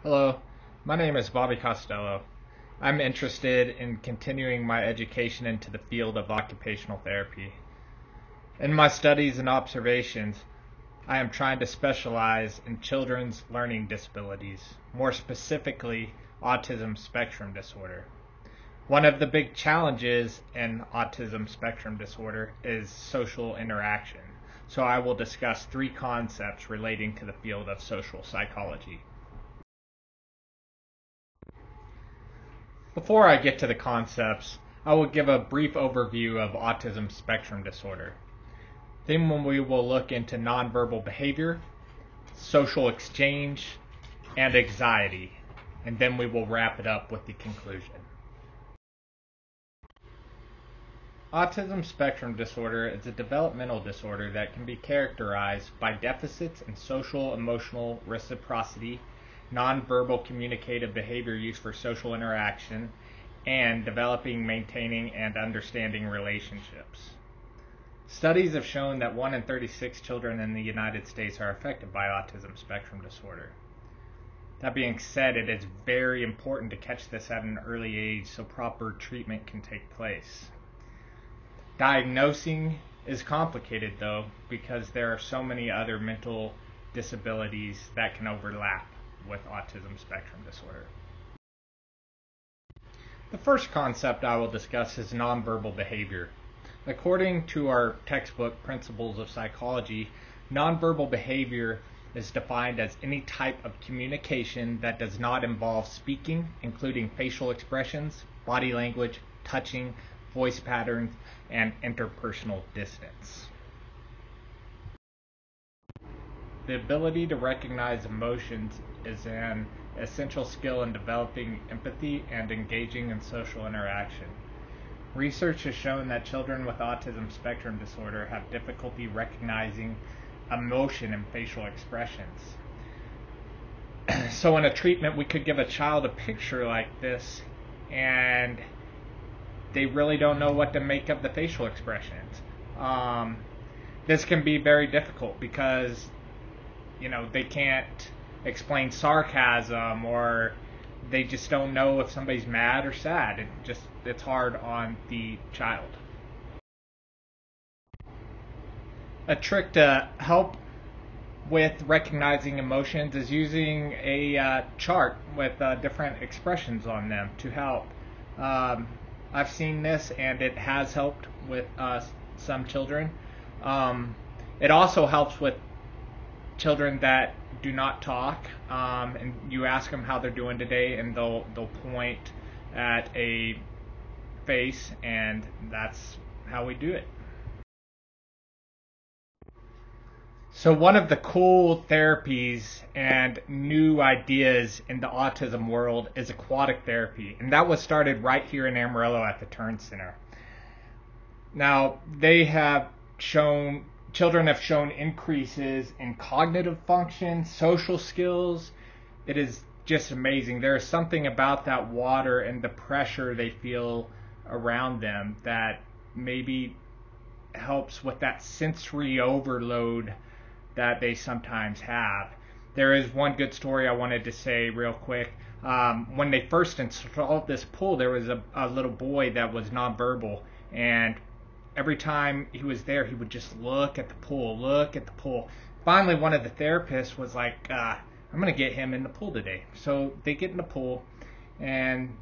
Hello, my name is Bobby Costello. I'm interested in continuing my education into the field of occupational therapy. In my studies and observations, I am trying to specialize in children's learning disabilities, more specifically, autism spectrum disorder. One of the big challenges in autism spectrum disorder is social interaction, so I will discuss three concepts relating to the field of social psychology. Before I get to the concepts, I will give a brief overview of autism spectrum disorder. Then we will look into nonverbal behavior, social exchange, and anxiety, and then we will wrap it up with the conclusion. Autism spectrum disorder is a developmental disorder that can be characterized by deficits in social emotional reciprocity, nonverbal communicative behavior used for social interaction, and developing, maintaining, and understanding relationships. Studies have shown that 1 in 36 children in the United States are affected by autism spectrum disorder. That being said, it is very important to catch this at an early age so proper treatment can take place. Diagnosing is complicated though because there are so many other mental disabilities that can overlap with autism spectrum disorder. The first concept I will discuss is nonverbal behavior. According to our textbook, Principles of Psychology, nonverbal behavior is defined as any type of communication that does not involve speaking, including facial expressions, body language, touching, voice patterns, and interpersonal distance. The ability to recognize emotions is an essential skill in developing empathy and engaging in social interaction. Research has shown that children with autism spectrum disorder have difficulty recognizing emotion in facial expressions. So in a treatment, we could give a child a picture like this, and they really don't know what to make of the facial expressions. This can be very difficult because they can't explain sarcasm, or they just don't know if somebody's mad or sad. It's hard on the child. A trick to help with recognizing emotions is using a chart with different expressions on them to help. I've seen this and it has helped with some children. It also helps with children that do not talk, and you ask them how they're doing today, and they'll point at a face, and that's how we do it. So one of the cool therapies and new ideas in the autism world is aquatic therapy, and that was started right here in Amarillo at the Turn Center. Now, children have shown increases in cognitive function, social skills. It is just amazing. There is something about that water and the pressure they feel around them that maybe helps with that sensory overload that they sometimes have. There is one good story I wanted to say real quick. When they first installed this pool, there was a little boy that was nonverbal, and every time he was there, he would just look at the pool. Finally, one of the therapists was like, I'm going to get him in the pool today. So they get in the pool, and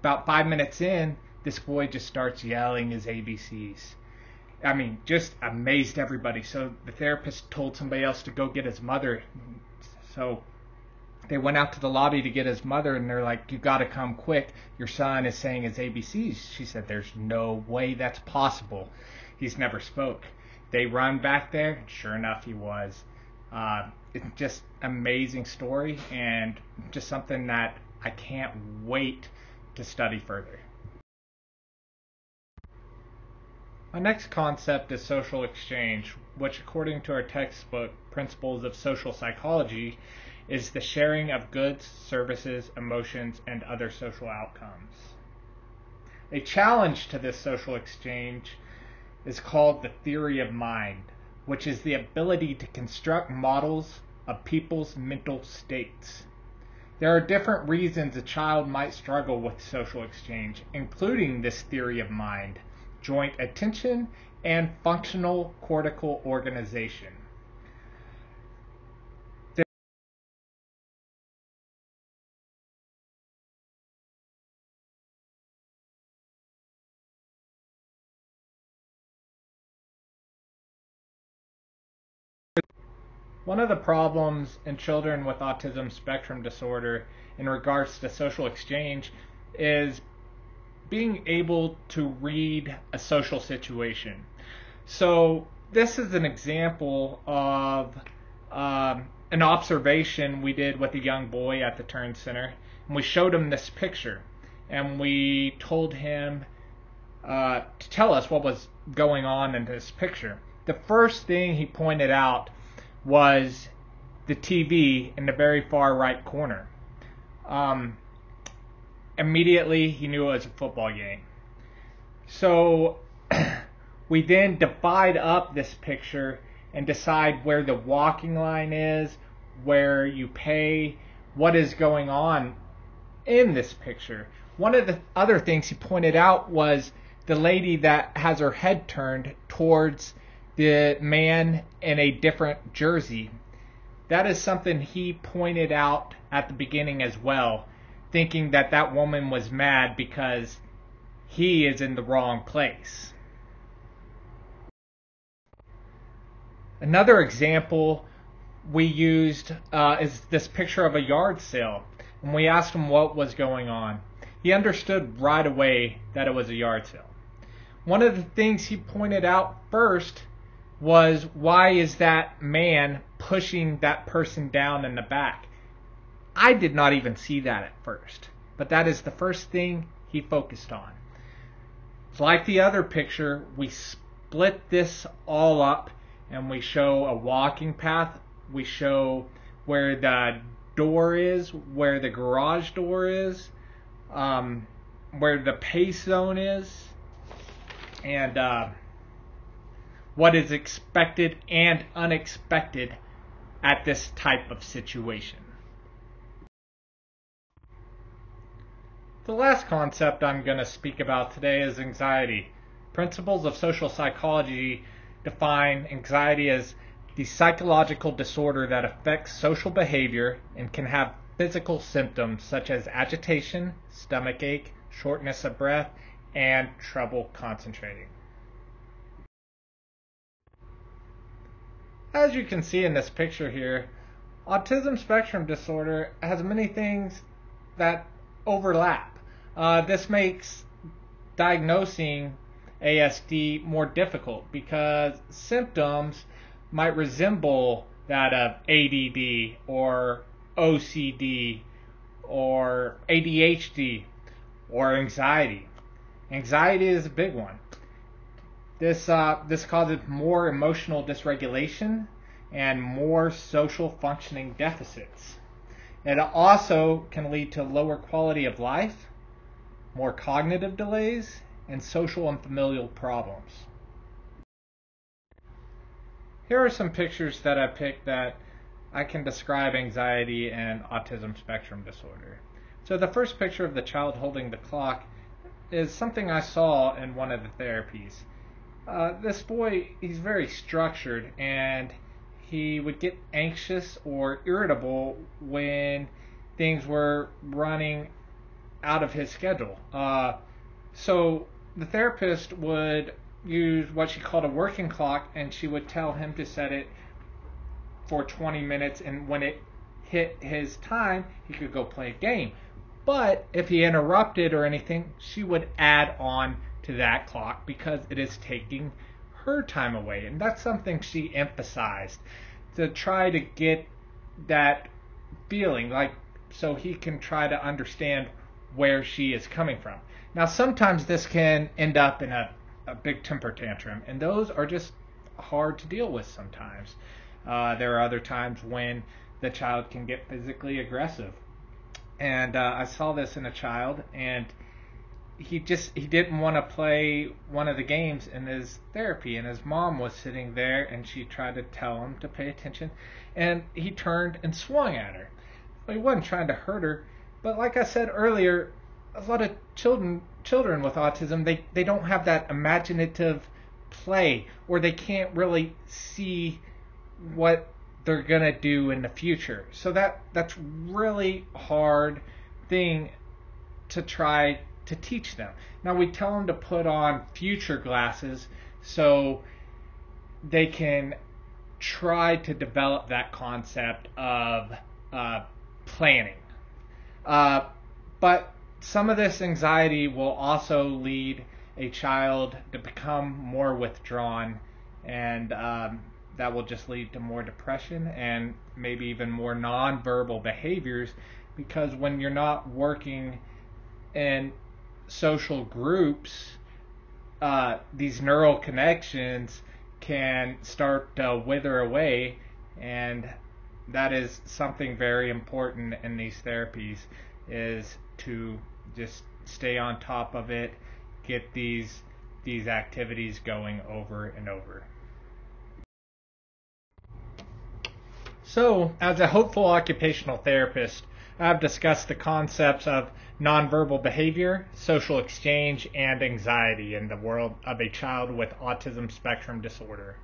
about 5 minutes in, this boy just starts yelling his ABCs. I mean, just amazed everybody. So the therapist told somebody else to go get his mother. So they went out to the lobby to get his mother, and they're like, you got to come quick. Your son is saying his ABCs. She said, there's no way that's possible. He's never spoke. They run back there, and sure enough, he was. It's just amazing story, and just something that I can't wait to study further. My next concept is social exchange, which according to our textbook, Principles of Social Psychology, is the sharing of goods, services, emotions, and other social outcomes. A challenge to this social exchange is called the theory of mind, which is the ability to construct models of people's mental states. There are different reasons a child might struggle with social exchange, including this theory of mind, joint attention, and functional cortical organization. One of the problems in children with autism spectrum disorder in regards to social exchange is being able to read a social situation. So this is an example of an observation we did with a young boy at the Turn Center. And we showed him this picture, and we told him to tell us what was going on in this picture. The first thing he pointed out was the TV in the very far right corner. Immediately he knew it was a football game. So we then divide up this picture and decide where the walking line is, where you pay, what is going on in this picture. One of the other things he pointed out was the lady that has her head turned towards the man in a different jersey. That is something he pointed out at the beginning as well, thinking that that woman was mad because he is in the wrong place. Another example we used is this picture of a yard sale. And we asked him what was going on. He understood right away that it was a yard sale. One of the things he pointed out first was, why is that man pushing that person down in the back? I did not even see that at first, but that is the first thing he focused on. Like the other picture, we split this all up and we show a walking path. We show where the door is, where the garage door is, where the pace zone is, and what is expected and unexpected at this type of situation. The last concept I'm going to speak about today is anxiety. Principles of social psychology define anxiety as the psychological disorder that affects social behavior and can have physical symptoms such as agitation, stomachache, shortness of breath, and trouble concentrating. As you can see in this picture here, autism spectrum disorder has many things that overlap. This makes diagnosing ASD more difficult because symptoms might resemble that of ADD or OCD or ADHD or anxiety. Anxiety is a big one. This causes more emotional dysregulation and more social functioning deficits. It also can lead to lower quality of life, more cognitive delays, and social and familial problems. Here are some pictures that I picked that I can describe anxiety and autism spectrum disorder. So the first picture of the child holding the clock is something I saw in one of the therapies. This boy, he's very structured, and he would get anxious or irritable when things were running out of his schedule. So the therapist would use what she called a working clock, and she would tell him to set it for 20 minutes, and when it hit his time, he could go play a game. But if he interrupted or anything, she would add on to that clock because it is taking her time away. And that's something she emphasized, to try to get that feeling, like, so he can try to understand where she is coming from. Now, sometimes this can end up in a big temper tantrum, and those are just hard to deal with sometimes. There are other times when the child can get physically aggressive. And I saw this in a child, and he didn't want to play one of the games in his therapy, and his mom was sitting there, and she tried to tell him to pay attention, and he turned and swung at her. Well, he wasn't trying to hurt her, but like I said earlier, a lot of children with autism, they don't have that imaginative play, or they can't really see what they're gonna do in the future. So that's really hard thing to try to teach them. Now we tell them to put on future glasses so they can try to develop that concept of planning. But some of this anxiety will also lead a child to become more withdrawn, and that will just lead to more depression and maybe even more nonverbal behaviors, because when you're not working in social groups, these neural connections can start to wither away, and that is something very important in these therapies, is to just stay on top of it, get these activities going over and over. So, as a hopeful occupational therapist, I've discussed the concepts of nonverbal behavior, social exchange, and anxiety in the world of a child with autism spectrum disorder.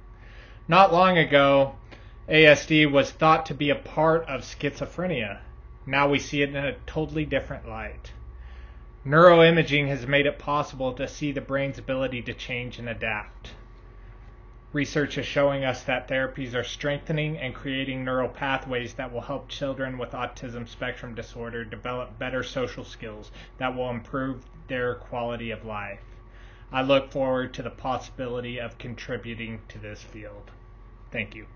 Not long ago, ASD was thought to be a part of schizophrenia. Now we see it in a totally different light. Neuroimaging has made it possible to see the brain's ability to change and adapt. Research is showing us that therapies are strengthening and creating neural pathways that will help children with autism spectrum disorder develop better social skills that will improve their quality of life. I look forward to the possibility of contributing to this field. Thank you.